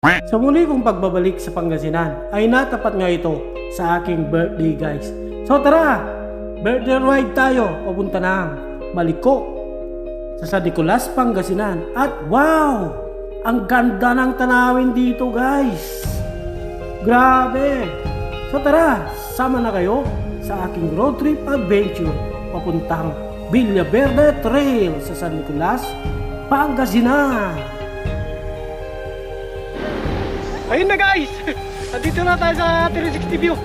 Sa muli kong pagbabalik sa Pangasinan ay natapat nga ito sa aking birthday guys. So tara, birthday ride tayo papunta ng Maliko sa San Nicolas, Pangasinan. At wow, ang ganda ng tanawin dito guys. Grabe. So tara, sama na kayo sa aking road trip adventure papuntang Villaverde Trail sa San Nicolas, Pangasinan. Ayun na guys, nandito na tayo sa 360 view.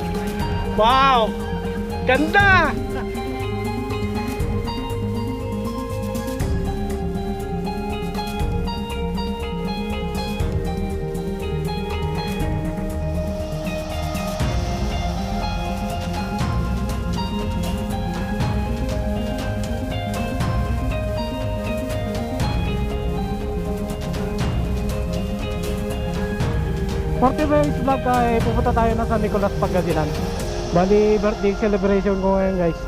Wow, ganda! For today's vlog ay pupunta tayo na sa Nicolas, Pangasinan. Bali birthday celebration ko ngayon guys.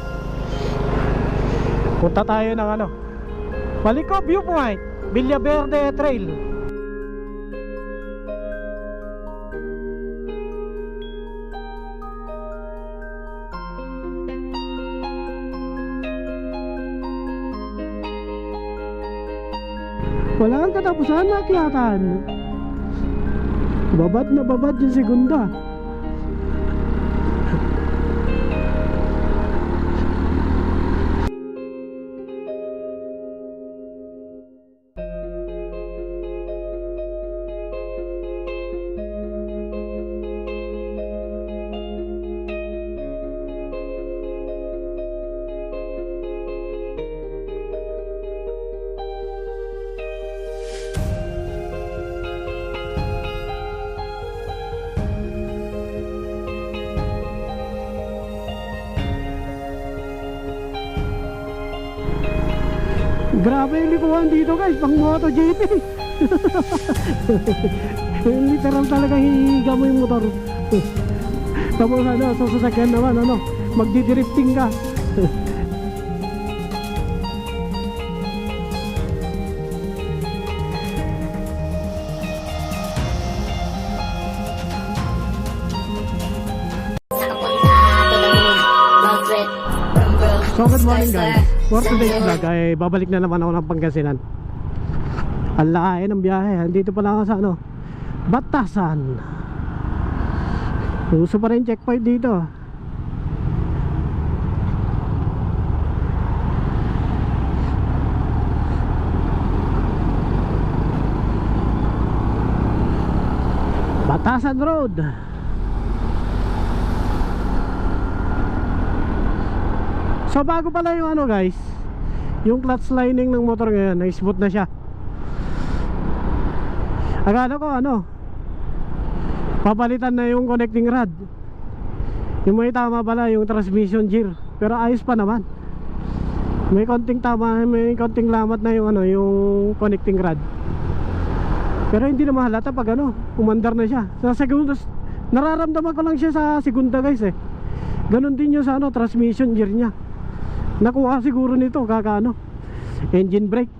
Punta tayo ng Maliko Viewpoint, Villaverde Trail. Wala kang katapusan na akyatan. Babad na babad yung segunda. Grabe yung likuhan dito guys, pang MotoGP. Literal talaga hihiga mo yung motor. Tapos sa sasakyan naman magdidrifting ka. So good morning guys. For today's vlog ay babalik na naman ako ng Pangasinan. Ang layo ng biyahe. Dito pala ako sa Batasan. Uso pa rin checkpoint dito. Batasan Road. So bago pala yung guys, yung clutch lining ng motor ngayon, na-smooth na siya. Akala ko papalitan na yung connecting rod. Yung may tama pala yung transmission gear, pero ayos pa naman. May konting tama, may konting lamat na yung yung connecting rod. Pero hindi na mahalata pag umandar na siya. Sa segunda, nararamdaman ko lang siya sa segunda guys Ganon din yung sa transmission gear niya. Nakuha siguro nito kaka engine brake.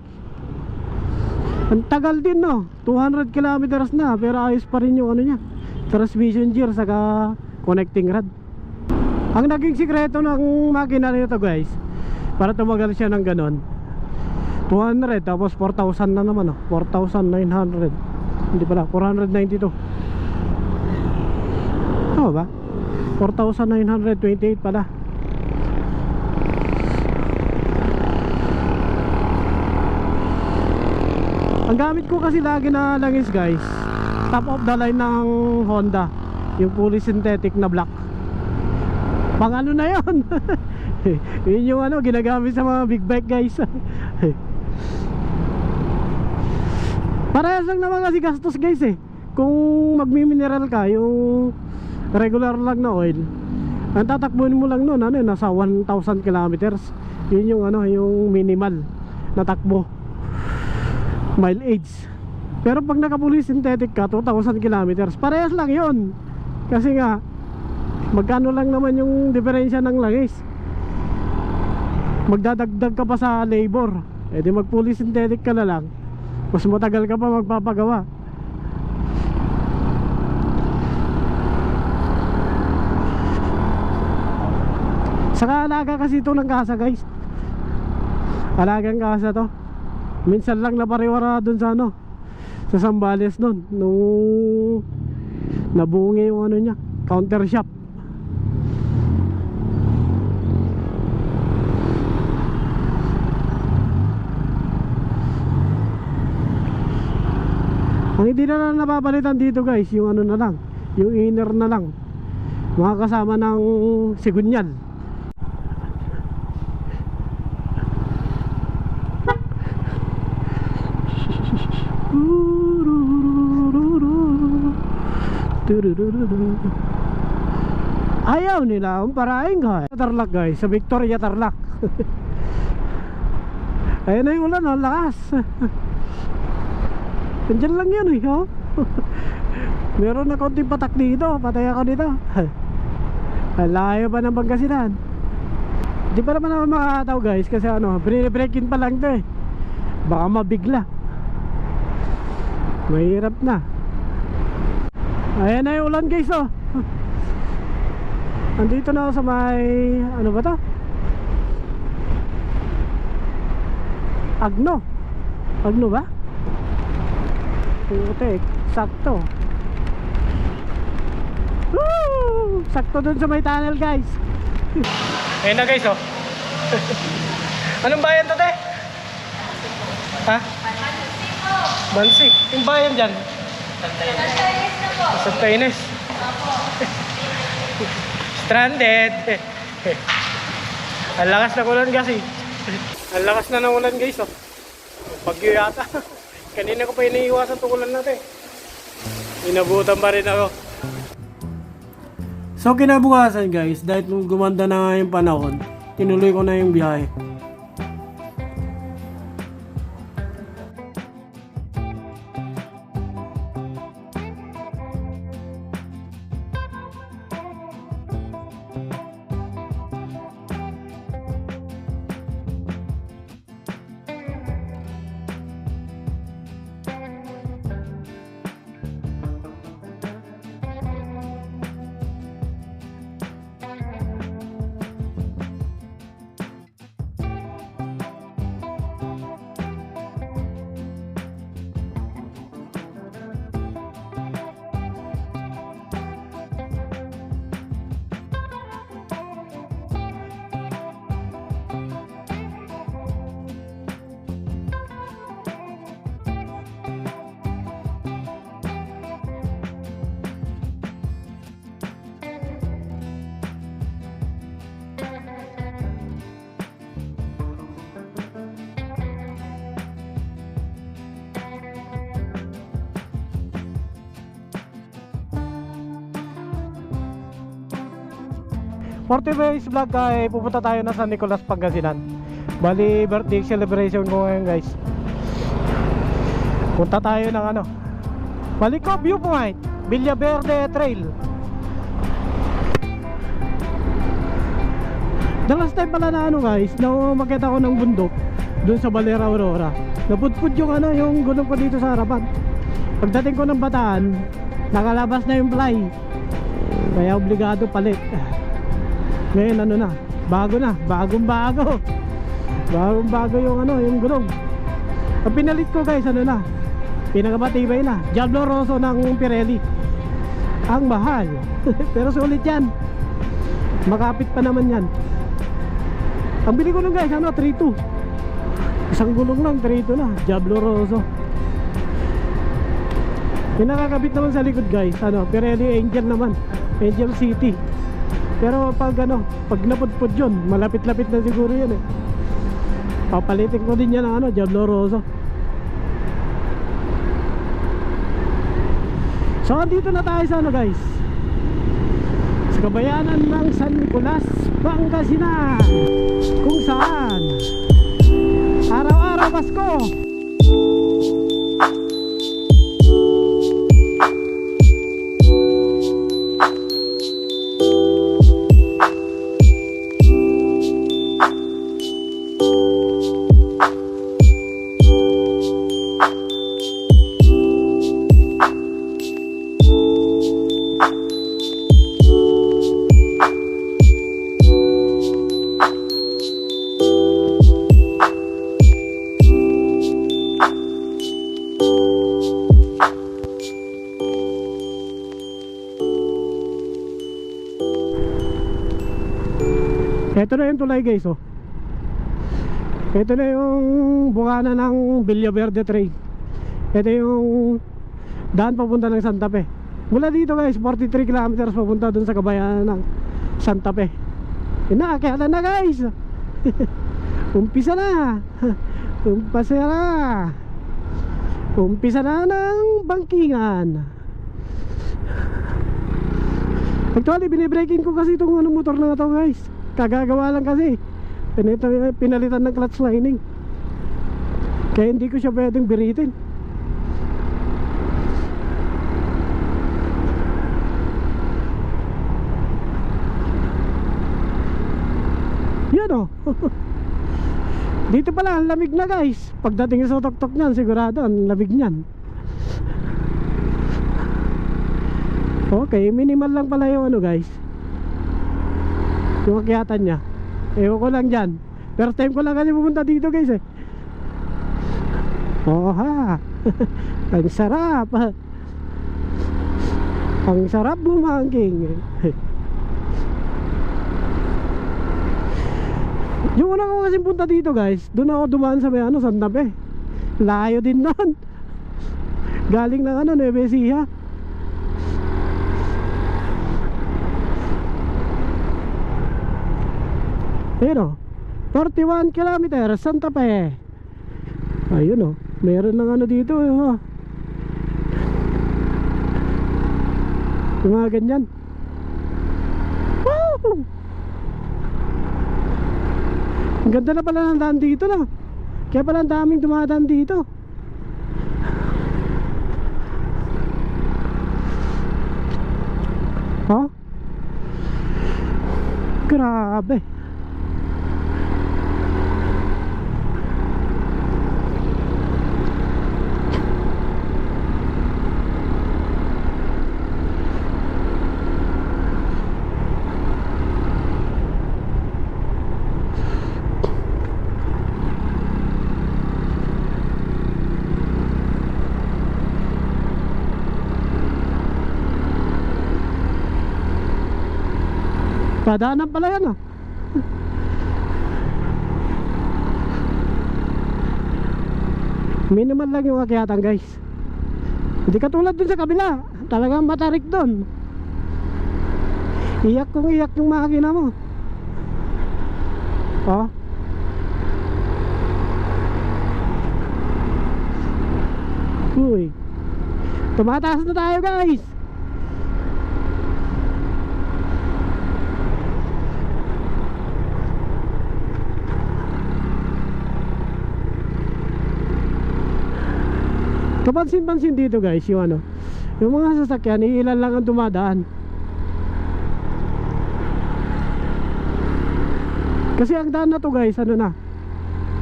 Ang tagal din 200 kilometers na, pero ayos pa rin yung niya, transmission gear saka connecting rod. Ang naging sikreto ng makina nito guys, para tumagal siya ng ganon, 200 tapos 4,000 na naman 4,900. Hindi pala, 492. Tama ba? 4,928 pala. Ang gamit ko kasi lagi na langis guys, top of the line ng Honda, yung fully synthetic na black. Pang na yun. Yun yung ginagamit sa mga big bike guys. Parehas lang naman kasi gastos guys Kung magmi-mineral ka, yung regular lang na oil, ang tatakbuhin mo lang nun nasa 1,000 kilometers. Yun yung yung minimal na takbo mileage. Pero pag naka-fully synthetic ka, 2,000 kilometers, parehas lang yun. Kasi nga magkano lang naman yung diferensya ng langis. Magdadagdag ka pa sa labor, di mag fully synthetic ka na lang, mas matagal ka pa magpapagawa. Saka alaga kasi ito ng kasa guys. Alagang kasa to. Minsan lang napariwara dun sa ano, sa Sambales nun, nung nabungi yung ano niya, counter shop. Ang hindi na lang napapalitan dito guys, yung ano na lang, yung inner na lang, mga kasama ng sigunyal. Ayaw nila umparain guys. Tarlac guys, sa Victoria Tarlac. Ayun na yung ulan, ang lakas. Nandiyan lang yan eh, oh. Meron na konting patak dito, patay ako dito. Layo pa ng Pangasinan. Di pa naman ako makakataw guys, kasi ano, binibreakin pa lang to eh. Baka mabigla. Mahirap na. Ayan na yung ulan guys, oh. Andito na ako sa may, ano ba to? Agno ba? Putek, sakto. Woo! Sakto dun sa may tunnel guys. Ayan na guys, oh. Anong bayan to, te? Ha? Bansik. Yung bayan dyan? Santa Ines. Stranded. Ang lakas na ulan kasi. Ang lakas na ng ulan guys, oh. Bagyo yata. Kanina ko pa iniiwasan itong ulan natin. Inabutan pa rin ako. So kinabukasan guys, dahil nung gumanda na nga yung panahon, tinuloy ko na yung biyahe. For today's vlog ay pupunta tayo na San Nicolas, Pangasinan. Bali birthday celebration ko ngayon guys. Punta tayo ng ano, Balico Viewpoint, Villaverde Trail. The last time pala na ano guys, na umakyat ako ng bundok dun sa Balera Aurora. Napudpud yung ano, yung gulong ko dito sa harapan. Pagdating ko ng Bataan, nakalabas na yung fly. Kaya obligado palit. Ngayon ano na, bagong bago yung ano, yung gulong. Ang pinalit ko guys, ano na, pinakamatibay na, Diablo Rosso ng Pirelli. Ang mahal. Pero sulit yan, makapit pa naman yan. Ang bili ko nun guys, ano, 3.2. Isang gulong lang, 3.2 na, Diablo Rosso. Yung nakakabit naman sa likod guys, ano, Pirelli Angel naman, Angel City. Pero pag ano, pag napudpud yun, malapit-lapit na siguro yun eh. Papalitin ko din yan ng ano, Diablo Rosso. So andito na tayo sa ano guys, sa kabayanan ng San Nicolas, Pangasinan, kung saan araw-araw Pasko. Ito na yung tulay guys, oh. Ito na yung bukana ng Villaverde Trail. Ito yung daan papunta ng Santa Fe. Mula dito guys, 43 kilometers papunta dun sa kabayanan ng Santa Fe. Yun na, kaya na guys. Umpisa na. Umpisa na. Umpisa na ng bangkingan. Actually, binibreaking ko kasi itong motor na ito guys. Kagagawa lang kasi. Pinalitan ng clutch lining. Kaya hindi ko siya pwedeng biritin. Yan o. Dito pala ang lamig na guys. Pagdating sa tok-tok nyan, sigurado ang lamig nyan. Okay, minimal lang pala yung ano guys, yung akyatan nya. Ewan ko lang dyan. First time ko lang kasi pumunta dito guys eh. Oh ha. Ang sarap. Ang sarap bumangking. Yung una ko kasi punta dito guys, doon ako dumaan sa may ano, Santa Fe. Layo din doon. Galing ng ano, Nueva Ecija. Ayun o, 41 kilometers Santa Fe. Ayun o, meron ng ano dito oh. Yung mga ganyan. Woo! Ang ganda na pala ng daan dito na. Kaya pala ang daming dumadaan dito. Ha? Grabe. Padaanan pala yan ah. Minimal lang yung akyatan guys. Hindi katulad dun sa kabila. Talagang matarik dun. Iyak kung iyak yung makina mo. Oh. Uy. Tumataas na tayo guys. Kapansin-pansin dito guys, yung ano, yung mga sasakyan, ilan lang ang dumadaan. Kasi ang daan na to guys, ano na,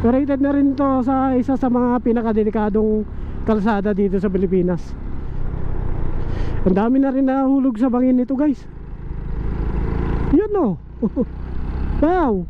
rated na rin to sa isa sa mga pinakadelikadong kalsada dito sa Pilipinas. Ang dami na rin nahulog sa bangin nito guys. Yun no. Wow.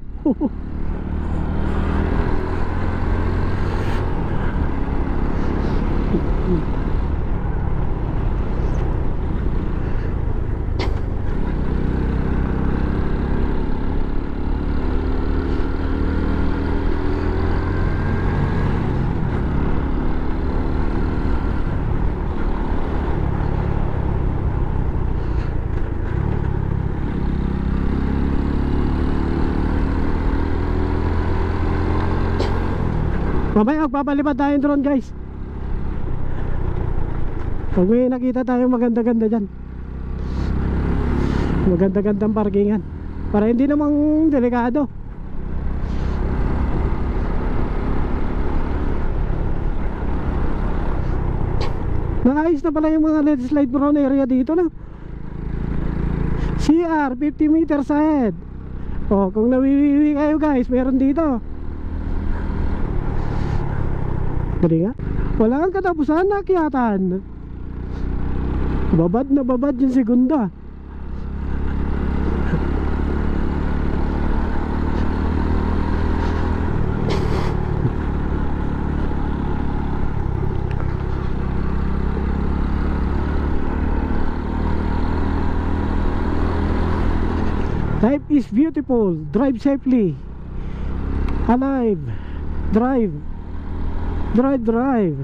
Mamaya magpapalipad tayong drone guys. Pag may nakita tayong maganda-ganda dyan, maganda-gandang parkingan, para hindi namang delikado. Naayos na pala yung mga landslide prone area dito na. CR 50 meters ahead. O kung nawiwiwi kayo guys, meron dito. Dali nga, wala kang katapusan na akyatan. Babad na babad yung segunda. Life is beautiful. Drive safely. Alive. Drive. Drive, drive.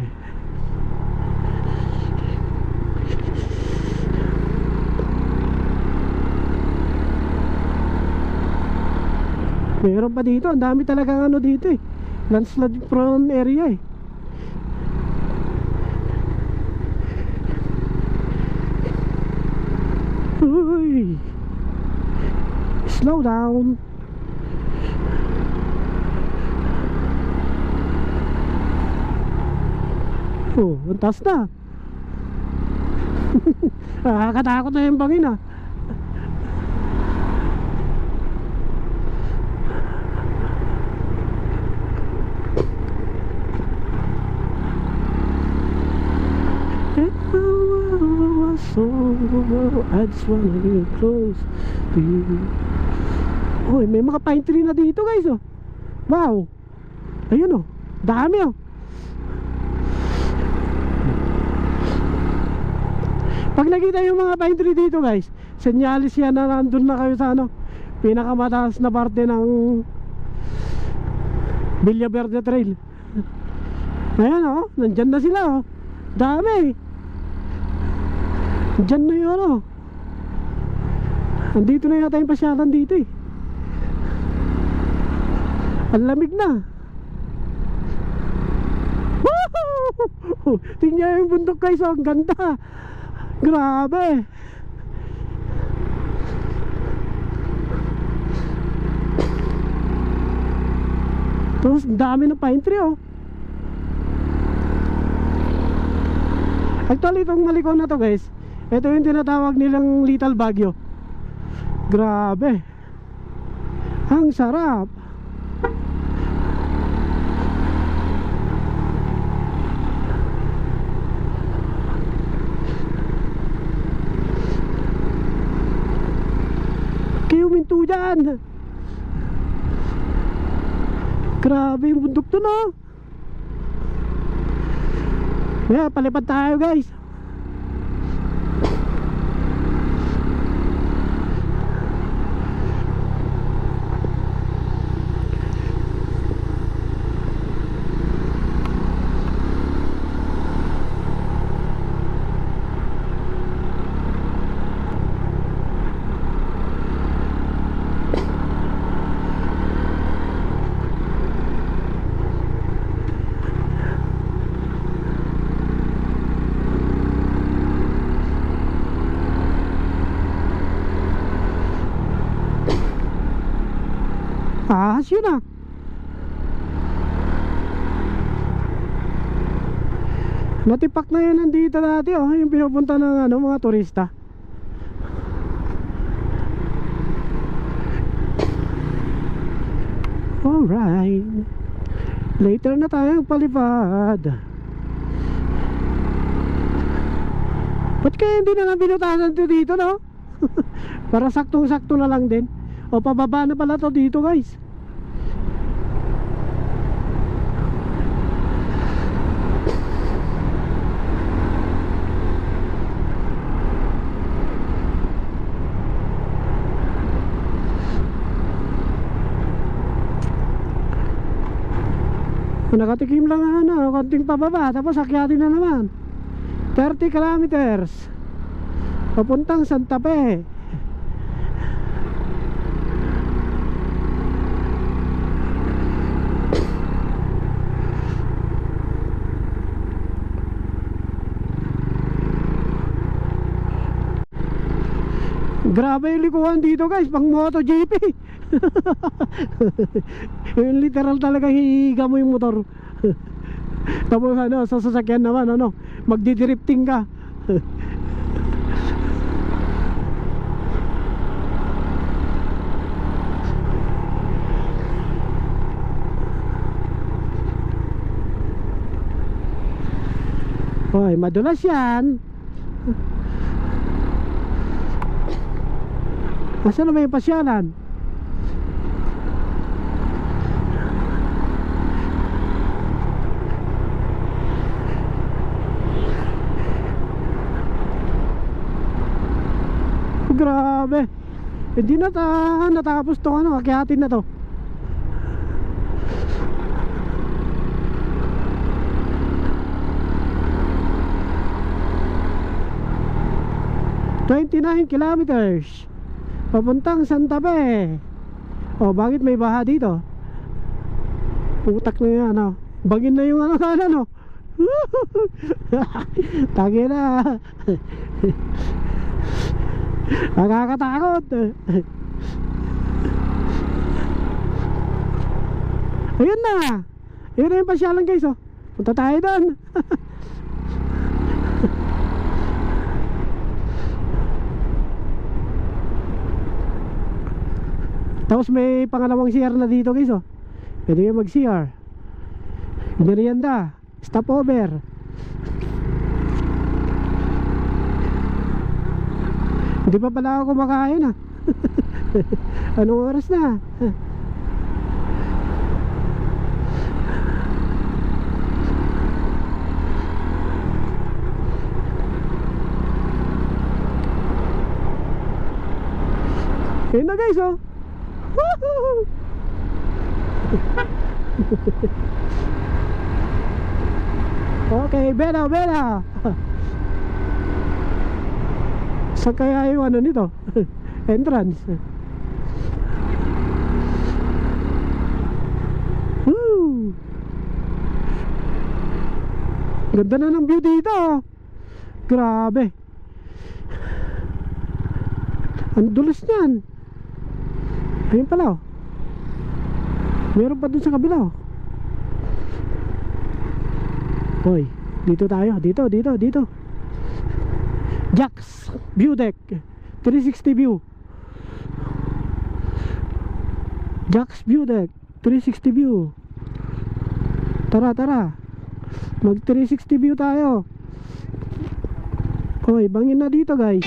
Meron pa dito. Ang dami talagang ano dito eh. Landslide prone area eh. Uy. Slow down. Oh, ang taas na. Nakakatakot na yung bangin ah. I just wanna be close to you. Uy, may mga pine tree na dito guys oh. Wow. Ayun oh, dami oh. Pag nakita yung mga pine tree dito guys, senyalis yan na nandun na kayo sa ano, pinakamataas na parte ng Villa Verde Trail. Ayan oh, nandyan na sila oh. Dami. Diyan na yun ano. Andito na yata yung pasyalan dito eh. Ang lamig na. Woohoo! Tingnan yung bundok guys oh, ang ganda. Grabe. Tapos dami ng pine tree oh. Actually itong malikon na to guys, ito yung tinatawag nilang Little Baguio. Grabe. Ang sarap. Kayo minto dyan. Grabe yung bundok to no. Kaya palipad tayo guys. Ahas yun ah. Natipak na yun nandito dati oh, yung pinupunta ng ano, mga turista. Alright, later na tayong palipad. Ba't kaya hindi na lang binutasan to dito no? Para saktong-sakto na lang din. O pababa na pala to dito guys. Nakatikim lang ano, konting pababa, tapos akyatin na naman. 30 kilometers papuntang Santa Fe. Grabe yung likuan dito guys, pang MotoGP. Yung literal talaga hihiga mo yung motor. Tapos ano, sa sasakyan naman ano, magdidrifting ka. Hoy, madulas yan. Masa na may pasyalan? Grabe. Hindi na natapos to ano, akyatin na to. ...29 kilometers papuntang Santa Fe. Oh, bakit may baha dito? Putak na yan, ano. Bagin na yung ano kanan, no. Tagi na. Nakakatakot. Ayun na. Ayun na yung pasyalan, guys, oh. Punta tayo doon. Tapos may pangalawang CR na dito, guys, oh. Pwede kayo mag-CR. Merienda, stopover. Hindi pa pala ako kumakain, ah. Anong oras na? Ayun na, guys, oh. Woohoo! Okay, Bella, Bella. Saan kaya yung ano nito? Entrance. Woo! Ganda na ng view dito, oh. Grabe. Ang dulas niyan. Ayun pala, oh. Meron pa dun sa kabila, oh. Hoy, dito tayo. Dito. Jack's View Deck 360 view. Jack's View Deck 360 view. Tara. Mag 360 view tayo. Hoy, bangin na dito, guys.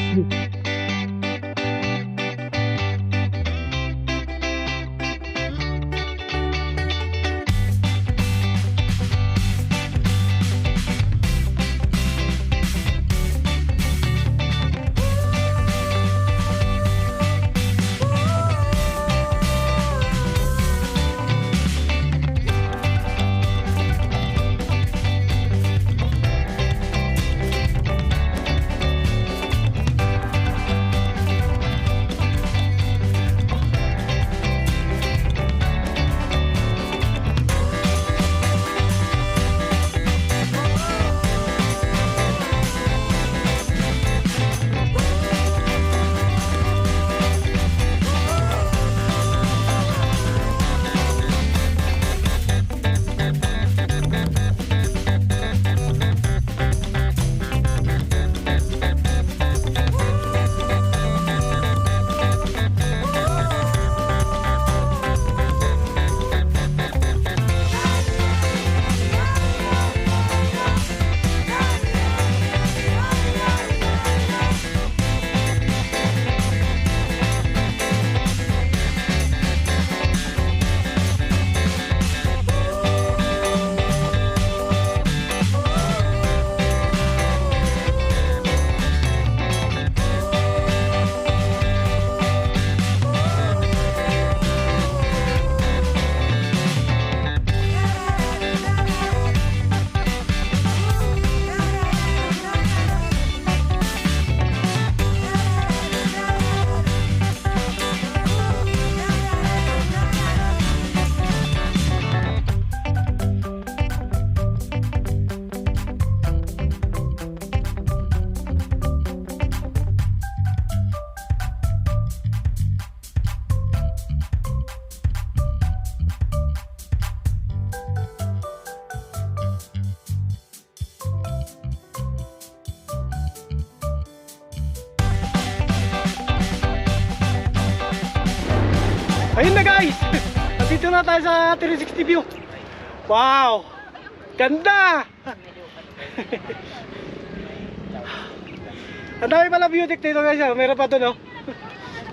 Ayun na, guys. Nandito na tayo sa 360 view. Wow, ganda. Ang dami pala view deck dito, guys. Meron pa doon, oh.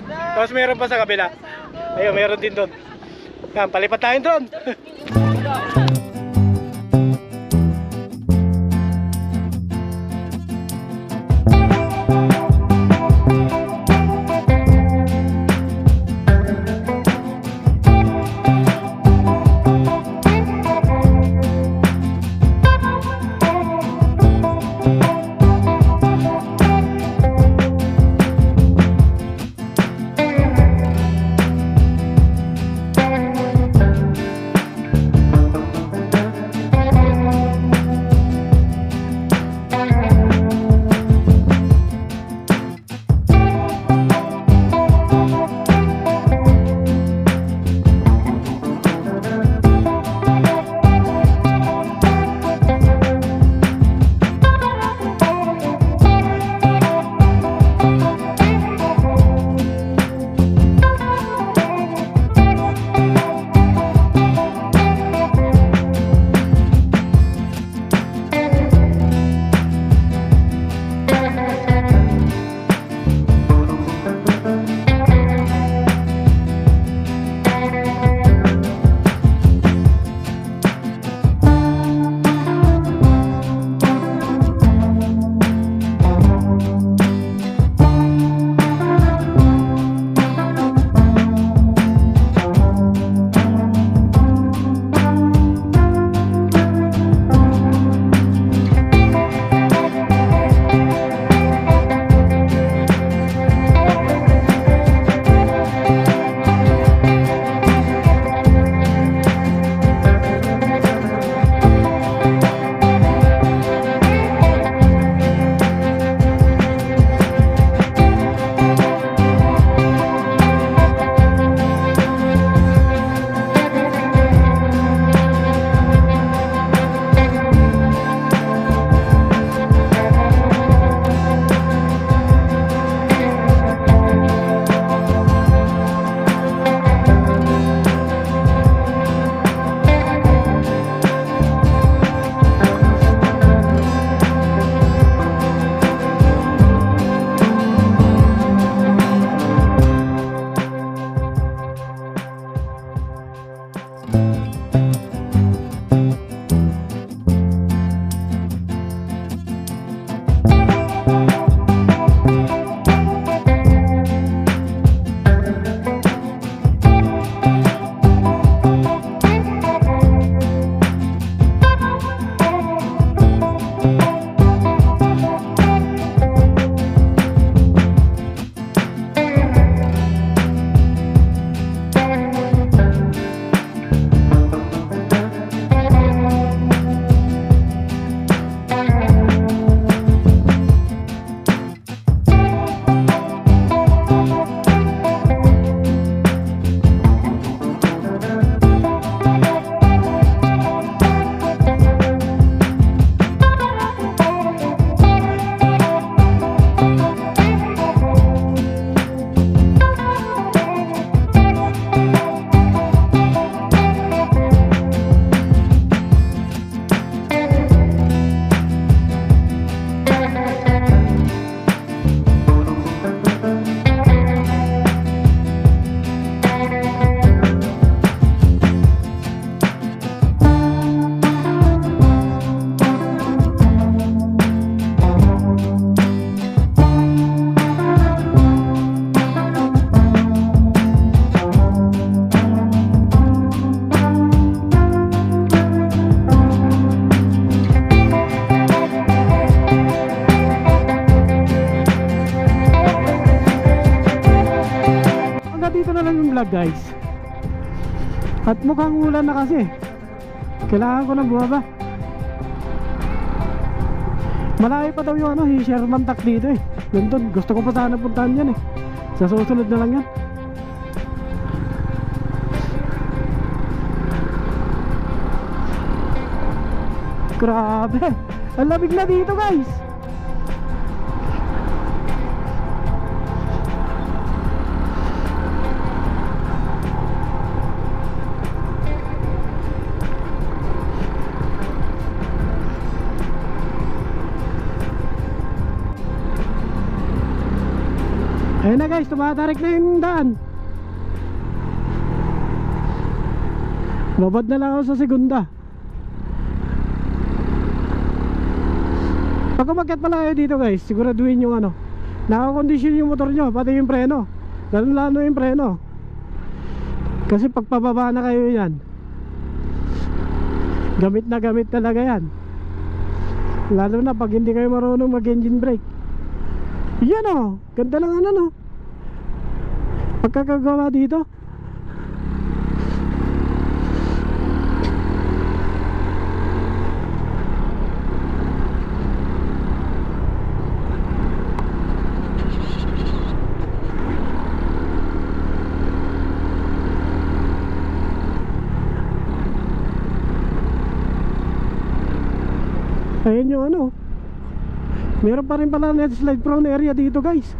Tapos meron pa sa kabila. Ayun, meron din doon. Yan, palipat tayo doon. dito na lang yung vlog guys. At mukhang ulan na kasi. Kailangan ko na bumaba. Malayo pa daw yung ano, Sherman Tak dito eh. Nandun, gusto ko pa sana puntahan yan eh. Sa susunod na lang yan. Grabe, ang lamig na dito guys. Ayun na guys, tumatarik na yung daan. Babad na lang ako sa segunda. Pag umakyat pala kayo dito guys, siguraduhin yung ano, nakakondisyon yung motor nyo, pati yung preno. Lalo yung preno. Kasi pag pababa na kayo yan, gamit na gamit talaga yan. Lalo na pag hindi kayo marunong mag engine brake. Yan o, ganda ng ano no, pagkakagawa dito. Ayun yung ano, meron pa rin pala net slide prone area dito guys.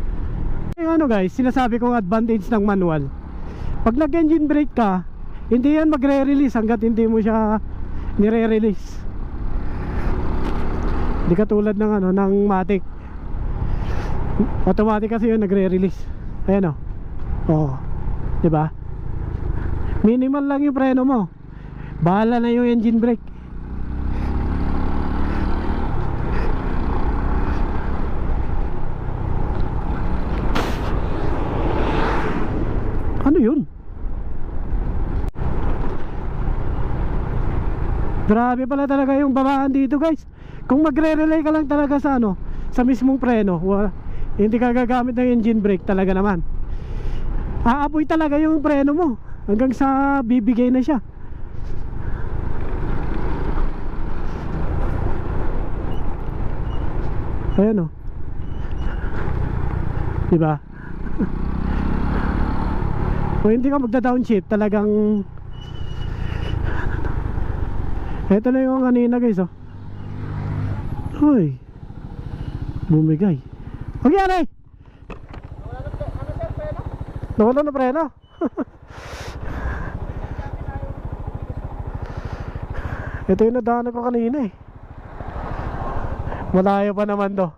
Yung ano guys, sinasabi kong advantage ng manual, pag nag engine brake ka, hindi yan magre-release hanggat hindi mo siya nire-release. Hindi katulad ng ano, ng matic. Automatic kasi yun nagre-release. Ayan o, oh, diba? Minimal lang yung preno mo, bahala na yung engine brake. Ano yun? Grabe pala talaga yung babaan dito guys. Kung magre-relay ka lang talaga sa ano, sa mismong preno, hindi ka gagamit ng engine brake talaga naman, aapoy talaga yung preno mo hanggang sa bibigay na siya. Ayan o, diba? Kung hindi ka magda-downshift, talagang eto na yung kanina guys oh. Uy, bumigay. Huwag yan eh. Nawala na preno. Ito yung nadaanan ko kanina eh. Malayo pa naman to.